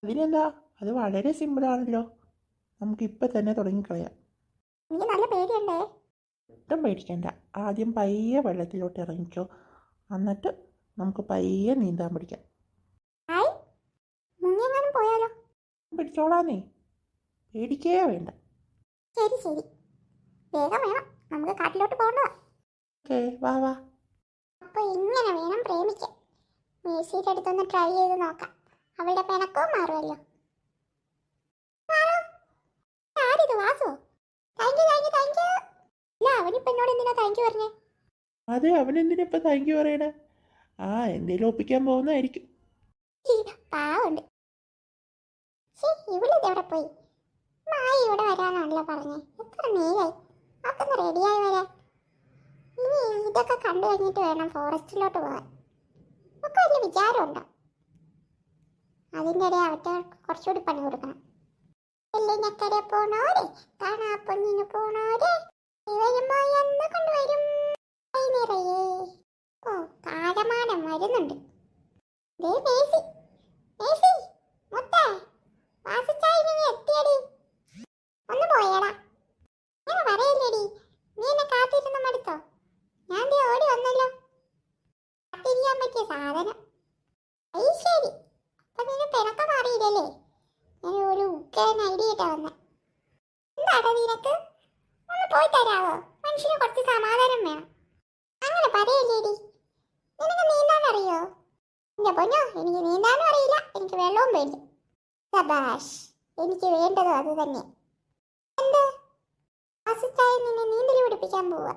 അതിനെന്താ, അത് വളരെ സിമ്പിളാണല്ലോ. നമുക്കിപ്പം തന്നെ തുടങ്ങിക്കളയാം. എനിക്ക് നല്ല പേടിയുണ്ടേ. ഒട്ടും പേടിക്കണ്ട. ആദ്യം പയ്യെ വെള്ളത്തിലോട്ട് ഇറങ്ങിക്കോ, എന്നിട്ട് നമുക്ക് പയ്യെ നീന്താൻ പഠിക്കാം. ഹായ്, മുങ്ങിയെങ്ങാനും പോയാലോ? പിടിച്ചോളാന്നേ, പേടിക്കേ വേണ്ട. ശരി ശരി, വേഗം വേണം, നമുക്ക് കാട്ടിലോട്ട് പോകണ്ടതാ. ഓക്കേ, വാ വാ. അപ്പോൾ ഇങ്ങനെ വേണം പ്രേമിക്കാൻ. മേഴ്സിയുടെ അടുത്തൊന്ന് ട്രൈ ചെയ്ത് നോക്കാം, അവളുടെ പിണക്കവും മാറുമല്ലോ. ആരിത്, Vasu? Thank you thank you thank you. ഇല്ല, അവനിപ്പോൾ എന്നോട് എന്തിനാ താങ്ക് യു പറഞ്ഞേ? അതെ, അവനെന്തിനിപ്പോൾ താങ്ക് യു പറയണേ? എന്തേലും ഒപ്പിക്കാൻ പോകുന്നതായിരിക്കും. പാവുണ്ട്. ഇവിടെ എവിടെ പോയി? മായി ഇവിടെ വരാനാണല്ലോ പറഞ്ഞേ. എത്ര നേരായി, അതൊന്ന് റെഡിയായി വരാൻ. ഇനി ഇതൊക്കെ കണ്ടു കഴിഞ്ഞിട്ട് വേണം ഫോറസ്റ്റിലോട്ട് പോകാൻ. ഒക്കെ വലിയ വിചാരമുണ്ടോ? അതിൻ്റെ ഇടയിൽ അവർക്ക് കുറച്ചുകൂടി പണി കൊടുക്കണം. എല്ലിനക്കര പോണോരെ, കാണാ പൊന്നിന് പോണോരെ, വരുമ്പോ എന്ന് കൊണ്ടുവരും നിറയെ. ഓ, കാലമാനം വരുന്നുണ്ട്. ദേ മേസി, മേസി, മുത്തേ, വാസിച്ചായി നീ എത്തിയടി. ഒന്ന് പോയേടാ. ഇങ്ങനെ പറയല്ലേടി, നീ എന്നെ കാത്തിരുന്ന് മടുത്തോ? ഞാൻ ദേ ഓടി വന്നല്ലോ. കാത്തിരിക്കാൻ പറ്റിയ സാധനം. ശരി, അപ്പൊ നിന്നെ പിണക്കം മാറിയില്ലല്ലേ? ഞാൻ ഒരു ഉഗ്രൻ ഐഡിയ ഇട്ടാ വന്നെ. എന്താടാ നിനക്ക്? ഒന്ന് പോയി തരാവോ? മനുഷ്യന് കുറച്ച് സമാധാനം വേണം. അങ്ങനെ പറയല്ലേടി. നിനക്ക് നീന്താൻ അറിയോ? എന്റെ പൊന്നോ, എനിക്ക് നീന്താനും അറിയില്ല, എനിക്ക് വെള്ളവും പേടിക്കും. സബാഷ്, എനിക്ക് വേണ്ടതും അത് തന്നെ. എന്ത്? ആസിച്ചായി നിന്നെ നീന്തൽ പഠിപ്പിക്കാൻ പോവാ.